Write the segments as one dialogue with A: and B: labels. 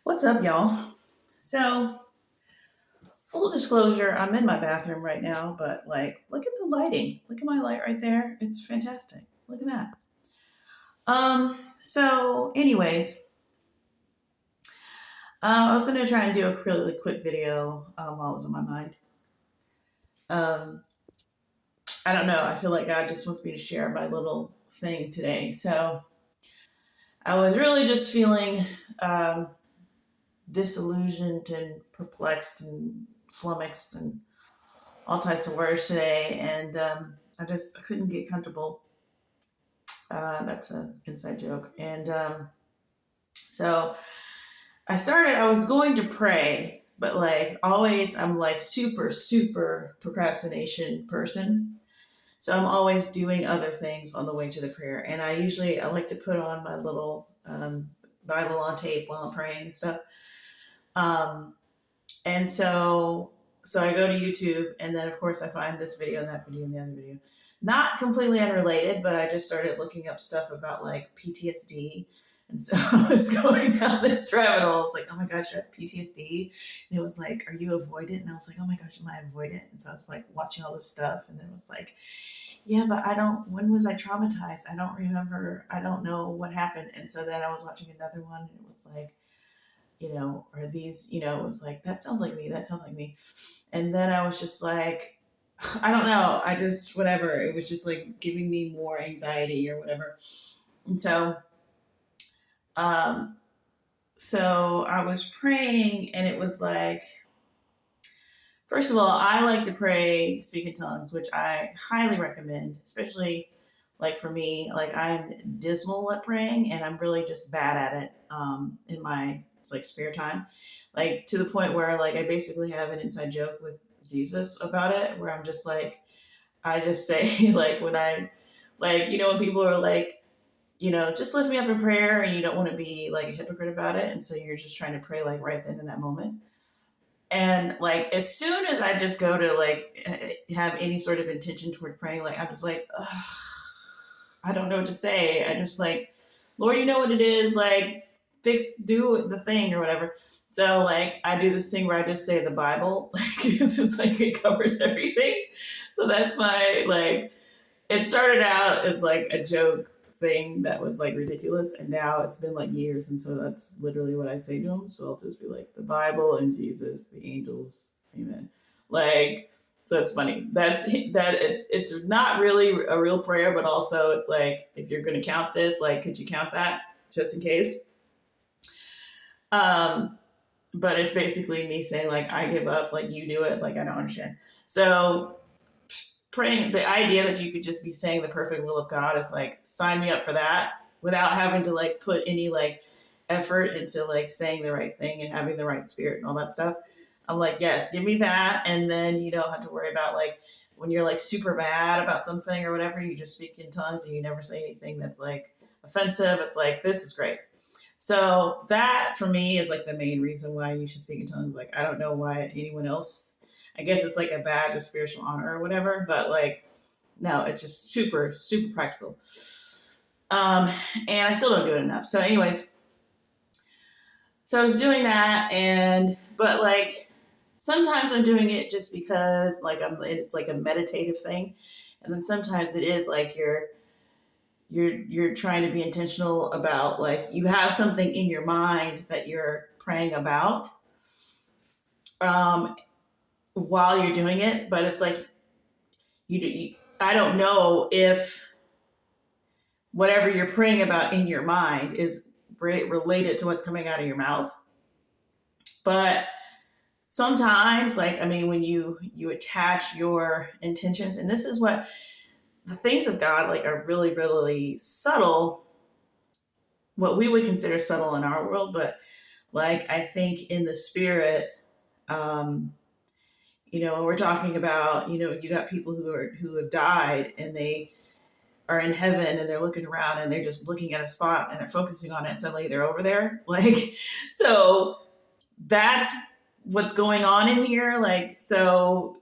A: What's up, y'all? So, full disclosure, I'm in my bathroom right now, but look at the lighting. Look at my light right there. It's fantastic. Look at that. Anyways, I was going to try and do a really quick video while it was on my mind. Um, I don't know. I feel like God just wants me to share my little thing today. So, I was really just feeling um, disillusioned and perplexed and flummoxed and all types of words today, and I couldn't get comfortable. That's an inside joke, and so I was going to pray, but like always, I'm like super procrastination person. So I'm always doing other things on the way to the prayer, and I like to put on my little Bible on tape while I'm praying and stuff. Um, And so I go to YouTube, and then of course I find this video and that video and the other video. Not completely unrelated, but I just started looking up stuff about like PTSD. And so I was going down this rabbit hole. It's like, oh my gosh, you have PTSD. And it was like, are you avoidant? And I was like, oh my gosh, am I avoidant? And so I was like watching all this stuff. And then it was like, yeah, but when was I traumatized? I don't remember. I don't know what happened. And so then I was watching another one, and it was like, are these, it was like, that sounds like me, that sounds like me. And then I was just like, I don't know, whatever. It was just like giving me more anxiety or whatever. And um, so I was praying, and it was like, first of all, I like to pray, speak in tongues, which I highly recommend, especially like for me, like I'm dismal at praying, and I'm really just bad at it in my like spare time, like to the point where like I basically have an inside joke with Jesus about it, where I'm just like, I just say like when I like when people are like, just lift me up in prayer, and you don't want to be like a hypocrite about it, and so you're just trying to pray like right then in that moment. And like as soon as I just go to like have any sort of intention toward praying, like I'm just like, ugh, I don't know what to say. I just like, Lord, you know what it is, like do the thing or whatever. So like I do this thing where I just say the Bible, like it's just like it covers everything. So that's my like. It started out as like a joke thing that was like ridiculous, and now it's been like years, and so that's literally what I say to him. So I'll just be like, the Bible and Jesus, the angels, amen. Like, so it's funny. It's not really a real prayer, but also it's like, if you're gonna count this, like could you count that just in case? Um but it's basically me saying like, I give up, like you do it, like I don't understand. So praying, the idea that you could just be saying the perfect will of God is like, sign me up for that, without having to like put any like effort into like saying the right thing and having the right spirit and all that stuff. I'm like, yes, give me that. And then you don't have to worry about like when you're like super mad about something or whatever, you just speak in tongues and you never say anything that's like offensive. It's like, this is great. So that for me is like the main reason why you should speak in tongues. Like, I don't know why anyone else, I guess it's like a badge of spiritual honor or whatever, but like, no, it's just super practical. Um, and I still don't do it enough. So anyways, so I was doing that, but like, sometimes I'm doing it just because like it's like a meditative thing. And then sometimes it is like you're trying to be intentional about, like, you have something in your mind that you're praying about um, while you're doing it, but it's like I don't know if whatever you're praying about in your mind is related to what's coming out of your mouth. But sometimes, like, I mean, when you attach your intentions, and this is what the things of God like are really subtle, what we would consider subtle in our world, but like I think in the spirit, um, when we're talking about, you got people who have died, and they are in heaven, and they're looking around, and they're just looking at a spot, and they're focusing on it, and suddenly they're over there. Like, so that's what's going on in here. Like, so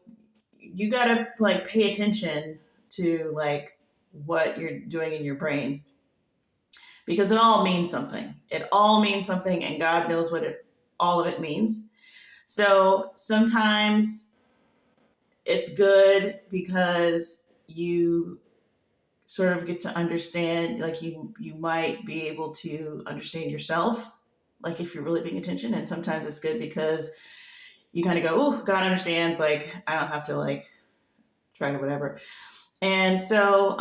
A: you gotta like pay attention to like what you're doing in your brain, because it all means something. It all means something, and God knows what it all of it means. So sometimes it's good because you sort of get to understand, like you might be able to understand yourself, like if you're really paying attention. And sometimes it's good because you kind of go, oh, God understands, like I don't have to like try to whatever. And so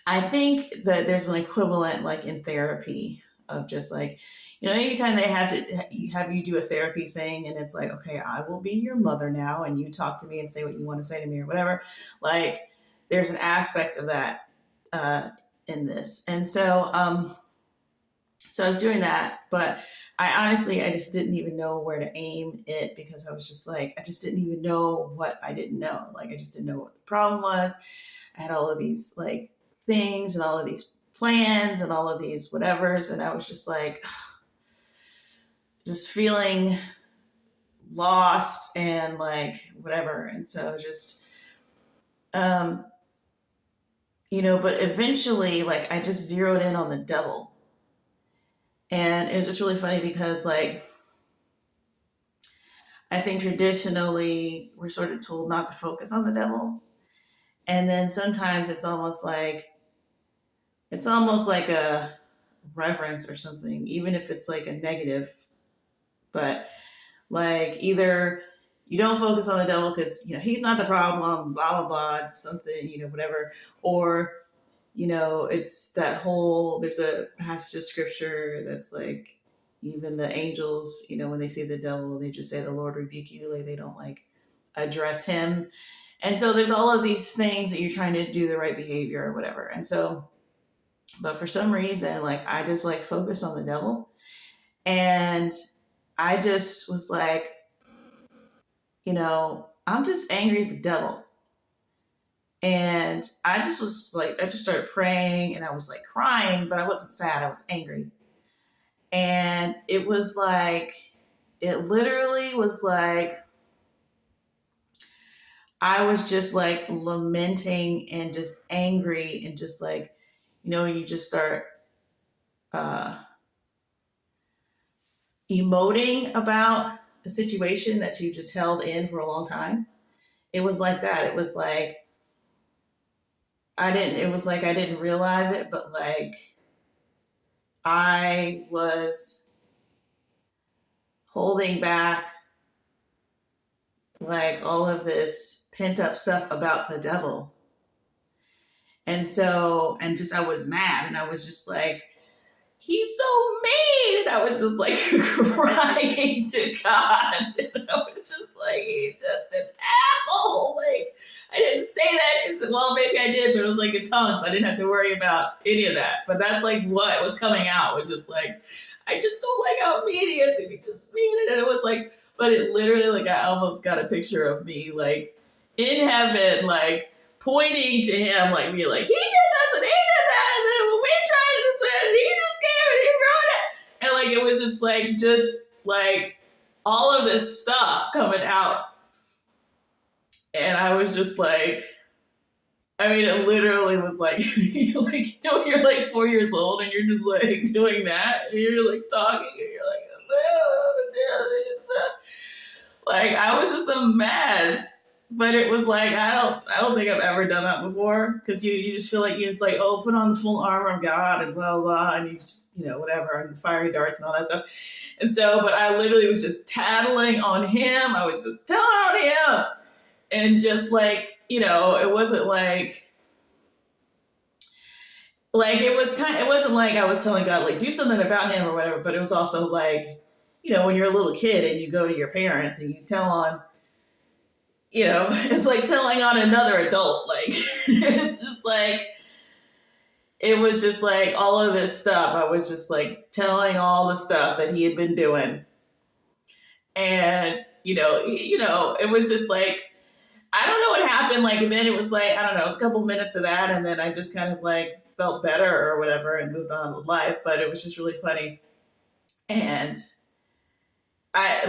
A: I think that there's an equivalent like in therapy of just like, anytime they have you do a therapy thing and it's like, okay, I will be your mother now and you talk to me and say what you want to say to me or whatever. Like there's an aspect of that uh, in this. And so I was doing that, but I just didn't even know where to aim it because I was just like, I just didn't even know what I didn't know. Like I just didn't know what the problem was. I had all of these like things and all of these plans and all of these whatevers. And I was just like, just feeling lost and like whatever. And so just, um, but eventually like I just zeroed in on the devil. And it was just really funny because like, I think traditionally we're sort of told not to focus on the devil. And then sometimes it's almost like a reverence or something, even if it's like a negative. But like either you don't focus on the devil because he's not the problem, blah blah blah, it's something, whatever. Or it's that whole, there's a passage of scripture that's like, even the angels, when they see the devil, they just say, the Lord rebuke you. Like they don't like address him. And so there's all of these things that you're trying to do the right behavior or whatever. And so, but for some reason, like I just like focused on the devil. And I just was like, I'm just angry at the devil. And I just was like, I just started praying and I was like crying, but I wasn't sad. I was angry. And it was like, it literally was like, I was just like lamenting and just angry and just like, you just start uh, emoting about a situation that you just held in for a long time. It was like that. It was like, it was like I didn't realize it, but like I was holding back like all of this pent up stuff about the devil. And so, and just I was mad and I was just like, he's so mean. And I was just like crying to God. And I was just like, he's just an asshole. Like, I didn't say that because, well, maybe I did, but it was like in tongue, so I didn't have to worry about any of that. But that's like what was coming out, which is like, I just don't like how mean he is. And he just mean it. And it was like, but it literally, like, I almost got a picture of me, like, in heaven, like, pointing to him, like, me, like, he did this and he did that. And then we tried this and he just came and he wrote it. And, like, it was just like, all of this stuff coming out. And I was just like, I mean, it literally was like, you're like 4 years old and you're just like doing that. And you're like talking and you're like, like I was just a mess. But it was like, I don't think I've ever done that before. Cause you just feel like you're just like, oh, put on the full armor of God and blah, blah. And you just, whatever, and fiery darts and all that stuff. And so, but I literally was just tattling on him. I was just telling on him. And just like, it wasn't like it wasn't like I was telling God, like, do something about him or whatever, but it was also like, when you're a little kid and you go to your parents and you tell on, it's like telling on another adult. Like, it's just like, it was just like all of this stuff. I was just like telling all the stuff that he had been doing. And, it was just like, I don't know what happened. Like, and then it was like, I don't know, it was a couple minutes of that. And then I just kind of like felt better or whatever and moved on with life. But it was just really funny. And I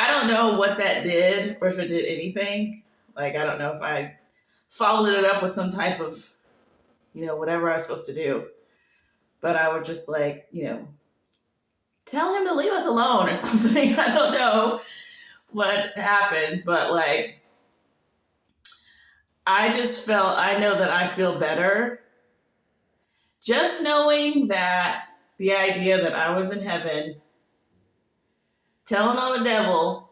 A: don't know what that did or if it did anything. Like, I don't know if I followed it up with some type of, whatever I was supposed to do. But I would just like, tell him to leave us alone or something. I don't know what happened, but like, I know that I feel better just knowing that the idea that I was in heaven telling on the devil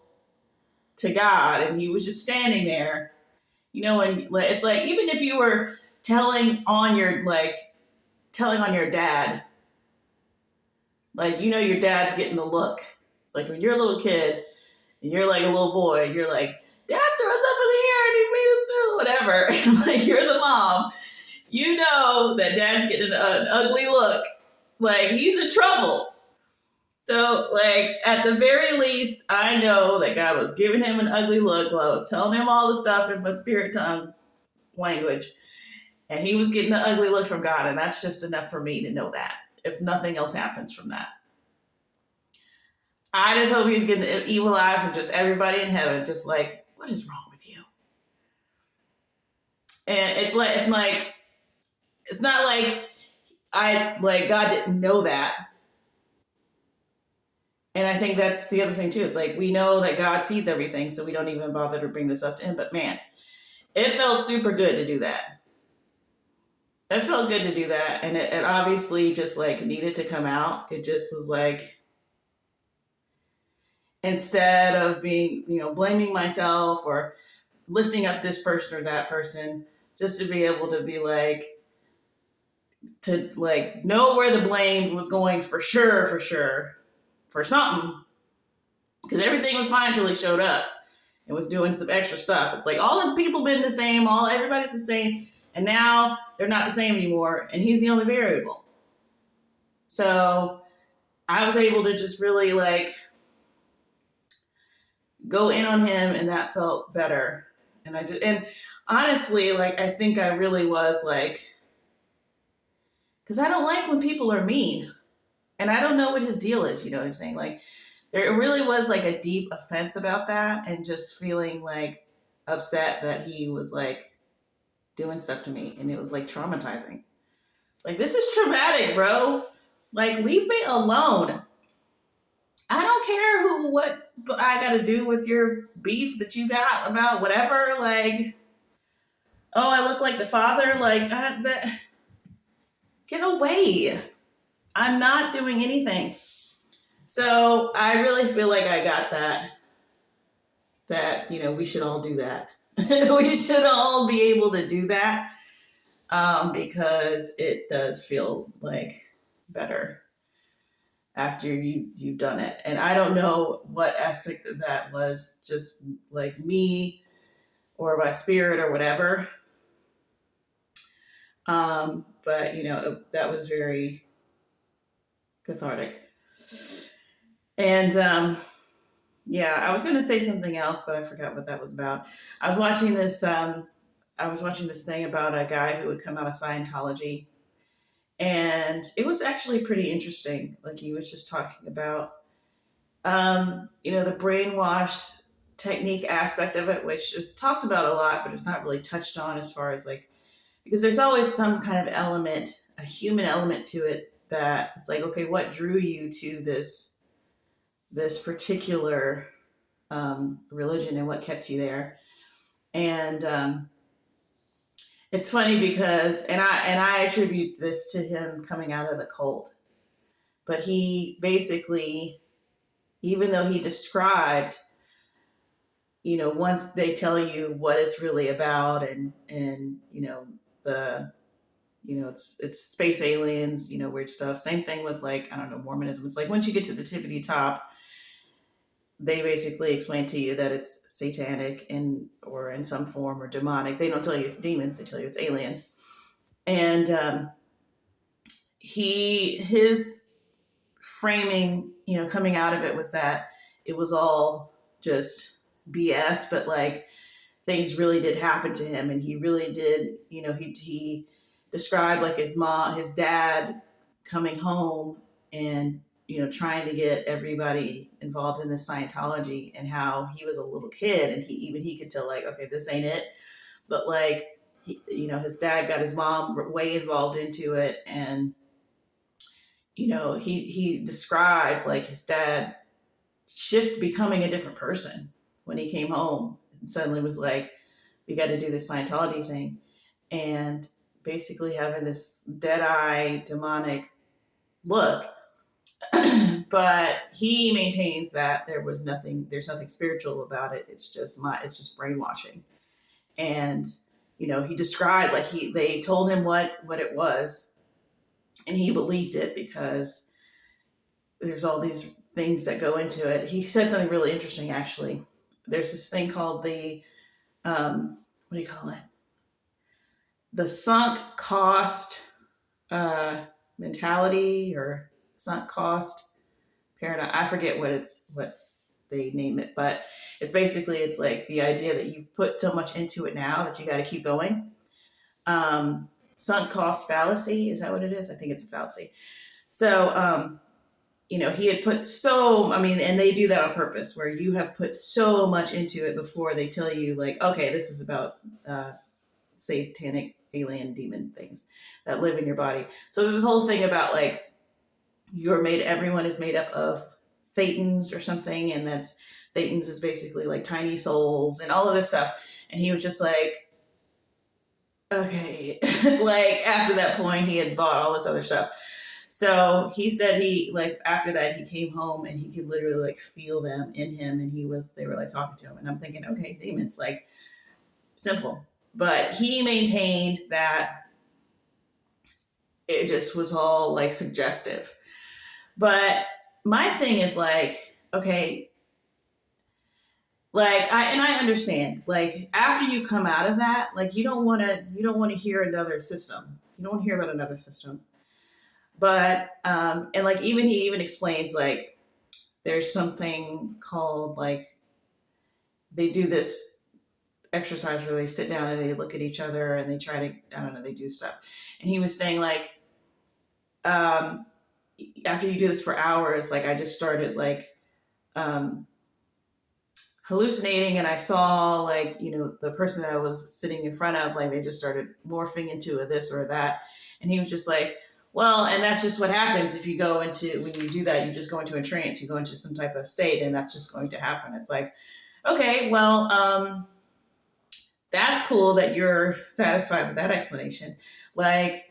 A: to God and he was just standing there, and it's like, even if you were telling on your dad, like, your dad's getting the look. It's like when you're a little kid and you're like a little boy, and you're like, Dad threw us up in the air and he made us do whatever. Like, you're the mom. You know that dad's getting an ugly look. Like, he's in trouble. So, like, at the very least, I know that God was giving him an ugly look while I was telling him all the stuff in my spirit tongue language. And he was getting an ugly look from God. And that's just enough for me to know that, if nothing else happens from that. I just hope he's getting the evil eye from just everybody in heaven. Just like, what is wrong with you? And it's not like God didn't know that. And I think that's the other thing too. It's like, we know that God sees everything, so we don't even bother to bring this up to him. But man, it felt super good to do that. It felt good to do that. And it obviously just like needed to come out. It just was like, instead of being, blaming myself or lifting up this person or that person, just to be able to be like, to like know where the blame was going for sure, for something. Because everything was fine until he showed up and was doing some extra stuff. It's like, all those people been the same, everybody's the same, and now they're not the same anymore, and he's the only variable. So I was able to just really like go in on him, and that felt better. And honestly, like, I think I really was like, because I don't like when people are mean, and I don't know what his deal is. You know what I'm saying? Like, there really was like a deep offense about that, and just feeling like upset that he was like doing stuff to me, and it was like traumatizing. Like, this is traumatic, bro. Like, leave me alone. I don't care what I got to do with your beef that you got about whatever. Like, oh, I look like the father. Like, get away. I'm not doing anything. So I really feel like I got that, we should all do that. We should all be able to do that, because it does feel like better after you've done it. And I don't know what aspect of that was just like me or my spirit or whatever. But that was very cathartic. And yeah, I was going to say something else, but I forgot what that was about. I was watching this thing about a guy who had come out of Scientology, and it was actually pretty interesting. Like, he was just talking about the brainwash technique aspect of it, which is talked about a lot, but it's not really touched on, as far as like, because there's always some kind of element, a human element to it, that it's like, okay, what drew you to this particular religion, and what kept you there? And it's funny because, and I attribute this to him coming out of the cult, but he basically, even though he described, once they tell you what it's really about, and the it's space aliens, weird stuff. Same thing with, like, I don't know, Mormonism. It's like, once you get to the tippity top, they basically explain to you that it's satanic or in some form, or demonic. They don't tell you it's demons, they tell you it's aliens. And his framing, coming out of it, was that it was all just BS, but like, things really did happen to him, and he really did, he described like his dad coming home and, trying to get everybody involved in this Scientology, and how he was a little kid, and he could tell, like, okay, this ain't it. But like, his dad got his mom way involved into it, and he described like his dad becoming a different person when he came home and suddenly was like, we got to do this Scientology thing, and basically having this dead eye demonic look. But he maintains that there's nothing spiritual about it. It's just brainwashing. And he described like they told him what it was, and he believed it because there's all these things that go into it. He said something really interesting actually. There's this thing called the what do you call it? The sunk cost mentality, or sunk cost paradigm. I forget what they name it, but it's like the idea that you've put so much into it now that you got to keep going. Sunk cost fallacy, is that what it is? I think it's a fallacy. So he had put and they do that on purpose, where you have put so much into it before they tell you, like, okay, this is about satanic alien demon things that live in your body. So there's this whole thing about like everyone is made up of thetans or something, and that's thetans is basically like tiny souls and all of this stuff. And he was just like, okay. Like after that point, he had bought all this other stuff. So he said after that he came home and he could literally like feel them in him, and they were like talking to him. And I'm thinking, okay, demons, like simple. But he maintained that it just was all like suggestive. But my thing is like, okay, like I understand, like after you come out of that, like you don't want to hear another system. You don't want to hear about another system. But and like he even explains like there's something called like they do this exercise where they sit down and they look at each other and they try to, I don't know, they do stuff. And he was saying like after you do this for hours, like I just started like hallucinating, and I saw like the person that I was sitting in front of, like they just started morphing into a this or that. And he was just like, well, and that's just what happens if you go into, when you do that, you just go into a trance, you go into some type of state, and that's just going to happen. It's like, okay, well, that's cool that you're satisfied with that explanation. Like,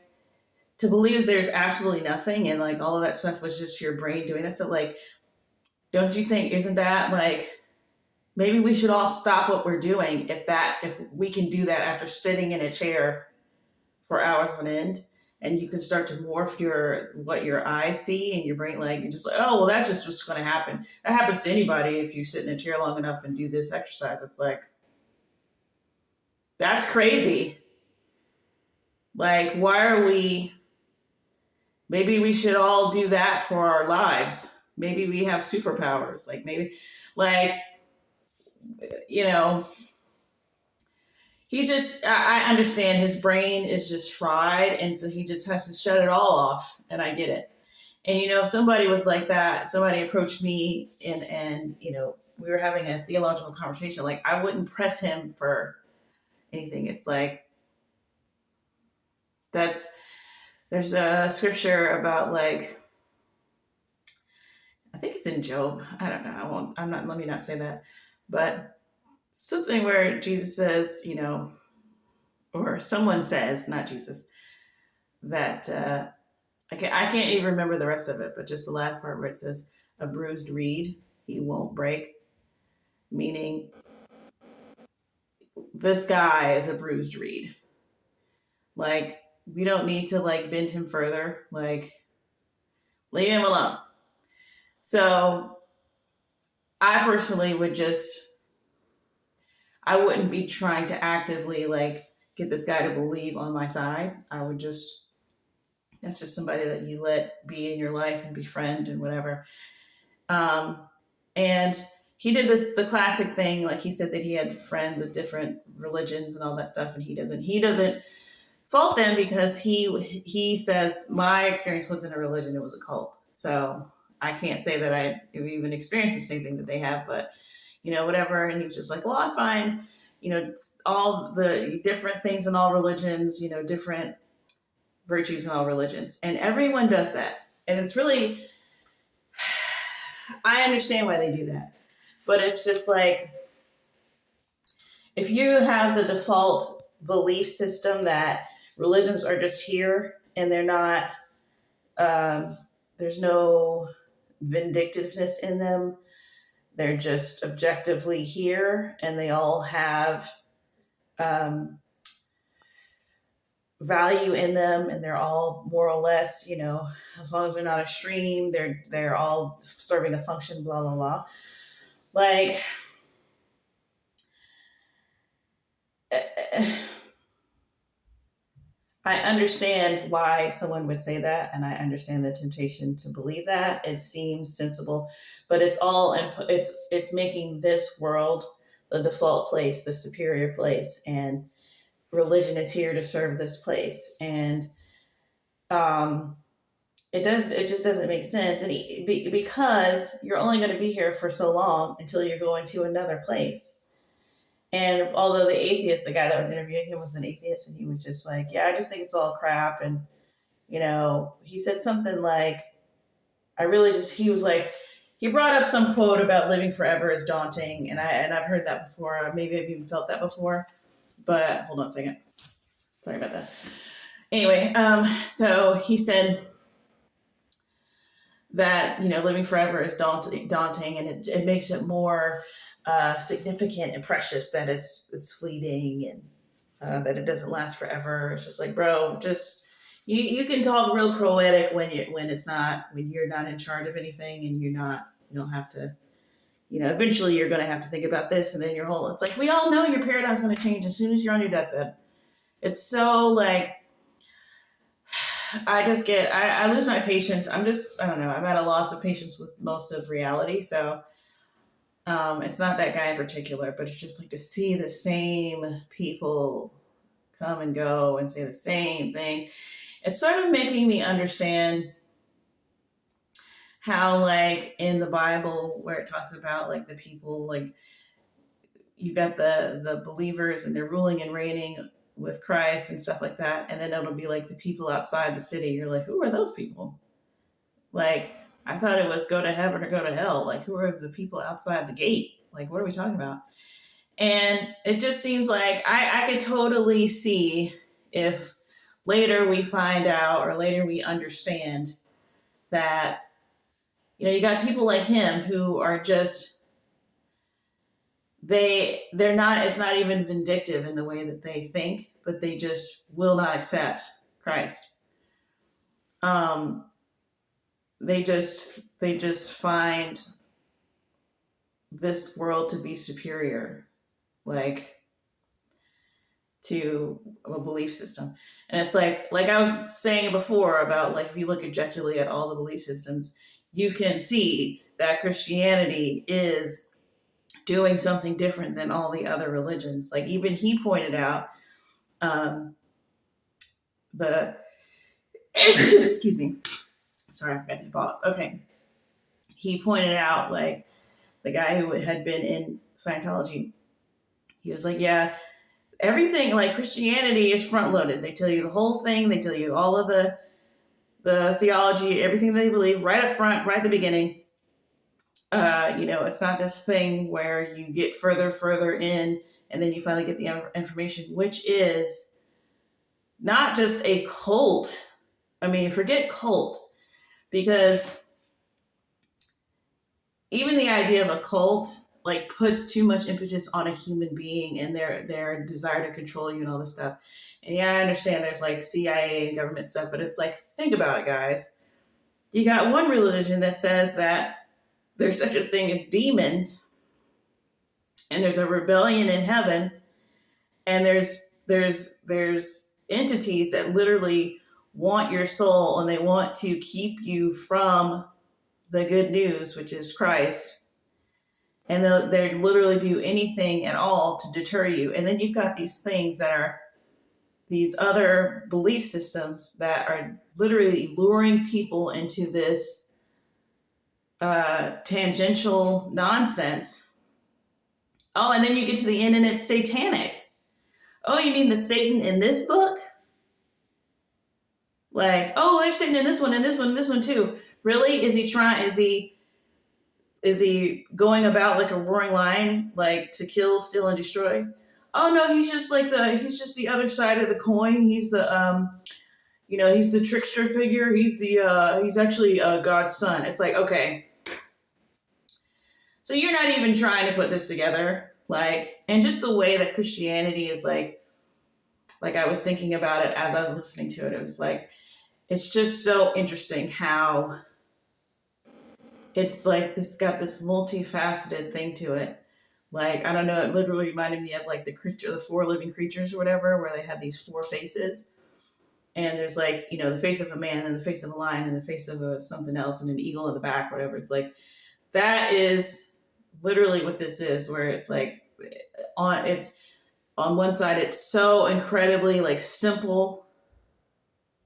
A: to believe there's absolutely nothing and like all of that stuff was just your brain doing that stuff, like, don't you think, isn't that like, maybe we should all stop what we're doing if we can do that after sitting in a chair for hours on end, and you can start to morph what your eyes see and your brain, like you're just like, oh well, that's just what's going to happen. That happens to anybody if you sit in a chair long enough and do this exercise. It's like, that's crazy. Like, why are we? Maybe we should all do that for our lives. Maybe we have superpowers. Like maybe, like, I understand his brain is just fried, and so he just has to shut it all off, and I get it. And if somebody was like that, somebody approached me and we were having a theological conversation, like I wouldn't press him for anything. It's like, there's a scripture about like, I think it's in Job. I don't know. Let me not say that. But something where Jesus says, or someone says, not Jesus, that I can't even remember the rest of it, but just the last part where it says, a bruised reed he won't break, meaning this guy is a bruised reed. Like, we don't need to like bend him further. Like, leave him alone. So I personally I wouldn't be trying to actively like get this guy to believe on my side. That's just somebody that you let be in your life and befriend and whatever. And he did the classic thing. Like he said that he had friends of different religions and all that stuff. And he doesn't fault them, because he says, my experience wasn't a religion, it was a cult. So I can't say that I even experienced the same thing that they have, but whatever. And he was just like, well, I find, all the different things in all religions, different virtues in all religions. And everyone does that. And it's really, I understand why they do that. But it's just like, if you have the default belief system that religions are just here and they're not, there's no vindictiveness in them, they're just objectively here and they all have um, value in them and they're all more or less, as long as they're not extreme, they're all serving a function, blah, blah, blah. Like, I understand why someone would say that, and I understand the temptation to believe that. It seems sensible, but it's making this world the default place, the superior place, and religion is here to serve this place, and um, it just doesn't make sense, and because you're only going to be here for so long until you're going to another place. And although the guy that was interviewing him was an atheist, and he was just like, yeah, I just think it's all crap. And, he said something like, he was like, he brought up some quote about living forever is daunting. And I've heard that before. Maybe I've even felt that before, but hold on a second. Sorry about that. Anyway, so he said that, living forever is daunting and it makes it more significant and precious that it's fleeting and that it doesn't last forever. It's just like, bro, just you can talk real poetic when you're not in charge of anything and you don't have to. Eventually you're going to have to think about this, and then it's like, we all know your paradigm's going to change as soon as you're on your deathbed. It's so like, I lose my patience. I don't know. I'm at a loss of patience with most of reality. So it's not that guy in particular, but it's just like to see the same people come and go and say the same thing. It's sort of making me understand how, like, in the Bible where it talks about like the people, like you got the believers and they're ruling and reigning with Christ and stuff like that. And then it'll be like the people outside the city. You're like, who are those people? Like, I thought it was go to heaven or go to hell. Like, who are the people outside the gate? Like, what are we talking about? And it just seems like I could totally see if later we find out or later we understand that, you got people like him who are just, they're not, it's not even vindictive in the way that they think, but they just will not accept Christ. They just find this world to be superior, like, to a belief system. And it's like I was saying before about, like, if you look objectively at all the belief systems, you can see that Christianity is doing something different than all the other religions. Like, even he pointed out the excuse me, sorry, I've got to pause. Okay, he pointed out, like, the guy who had been in Scientology, he was like, yeah, everything, like, Christianity is front loaded. They tell you the whole thing. They tell you all of the theology, everything they believe right up front, right at the beginning. It's not this thing where you get further in and then you finally get the information, which is not just a cult. I mean, forget cult, because even the idea of a cult, like, puts too much impetus on a human being and their desire to control you and all this stuff. And yeah, I understand there's like CIA and government stuff, but it's like, think about it, guys. You got one religion that says that there's such a thing as demons, and there's a rebellion in heaven, and there's entities that literally want your soul and they want to keep you from the good news, which is Christ. And they literally do anything at all to deter you. And then you've got these things that are these other belief systems that are literally luring people into this tangential nonsense. Oh, and then you get to the end and it's satanic. Oh, you mean the Satan in this book? Like, oh, they're sitting in this one and this one and this one too. Really? Is he going about like a roaring lion, like to kill, steal, and destroy? Oh no, he's just the other side of the coin. He's the he's the trickster figure. He's actually God's son. It's like, okay, so you're not even trying to put this together, like, and just the way that Christianity is like I was thinking about it as I was listening to it. It was like it's just so interesting how it's like this got this multifaceted thing to it. Like, I don't know, it literally reminded me of like the four living creatures or whatever, where they had these four faces. And there's like, the face of a man and the face of a lion and the face of something else and an eagle in the back, whatever. It's like, that is literally what this is, where it's like, it's on one side, it's so incredibly like simple,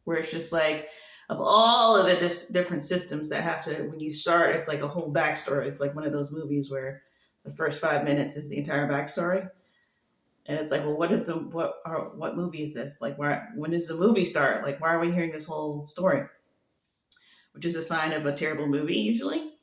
A: where it's just like, of all of the different systems that have to, when you start, it's like a whole backstory. It's like one of those movies where the first 5 minutes is the entire backstory, and it's like, well, what movie is this? Like, when does the movie start? Like, why are we hearing this whole story? Which is a sign of a terrible movie usually.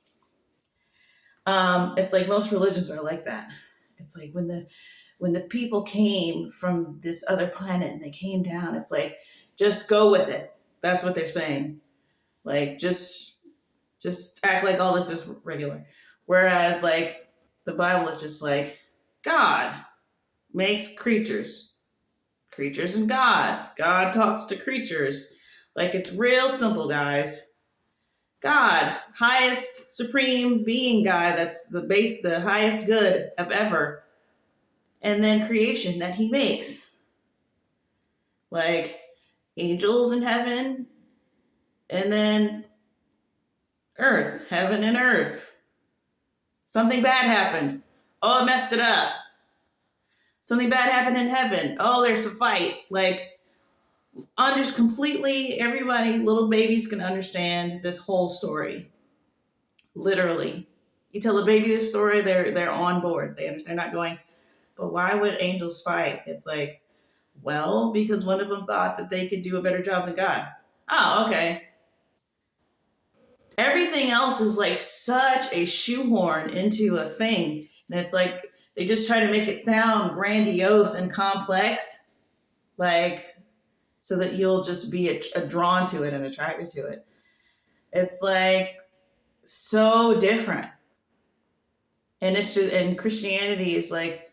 A: It's like most religions are like that. It's like when the people came from this other planet and they came down. It's like, just go with it. That's what they're saying. Like, just act like all this is regular. Whereas like the Bible is just like, God makes creatures and God talks to creatures. Like, it's real simple, guys. God, highest supreme being guy, that's the highest good of ever. And then creation that he makes. Like angels in heaven, and then earth, heaven and earth. Something bad happened. Oh, it messed it up. Something bad happened in heaven. Oh, there's a fight. Like, completely everybody, little babies can understand this whole story. Literally. You tell a baby this story, they're on board. They're not going, but why would angels fight? It's like, well, because one of them thought that they could do a better job than God. Oh, okay. Everything else is like such a shoehorn into a thing. And it's like they just try to make it sound grandiose and complex, like, so that you'll just be drawn to it and attracted to it. It's like so different. And Christianity is like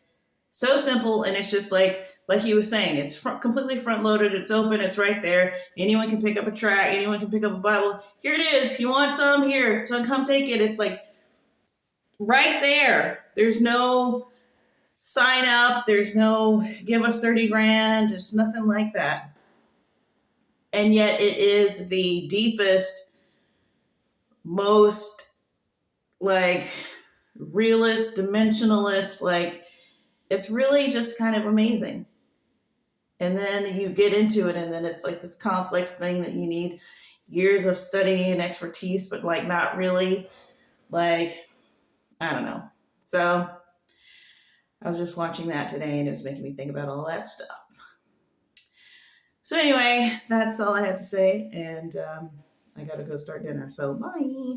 A: so simple, and it's just like he was saying, it's completely front loaded. It's open. It's right there. Anyone can pick up a tract. Anyone can pick up a Bible. Here it is. You want some? Here, so come take it. It's like right there. There's no sign up. There's no give us 30 grand. There's nothing like that. And yet it is the deepest, most like realist, dimensionalist, like, it's really just kind of amazing. And then you get into it, and then it's like this complex thing that you need years of study and expertise, but like not really. Like, I don't know. So I was just watching that today, and it was making me think about all that stuff. So anyway, that's all I have to say, and I gotta go start dinner. So bye.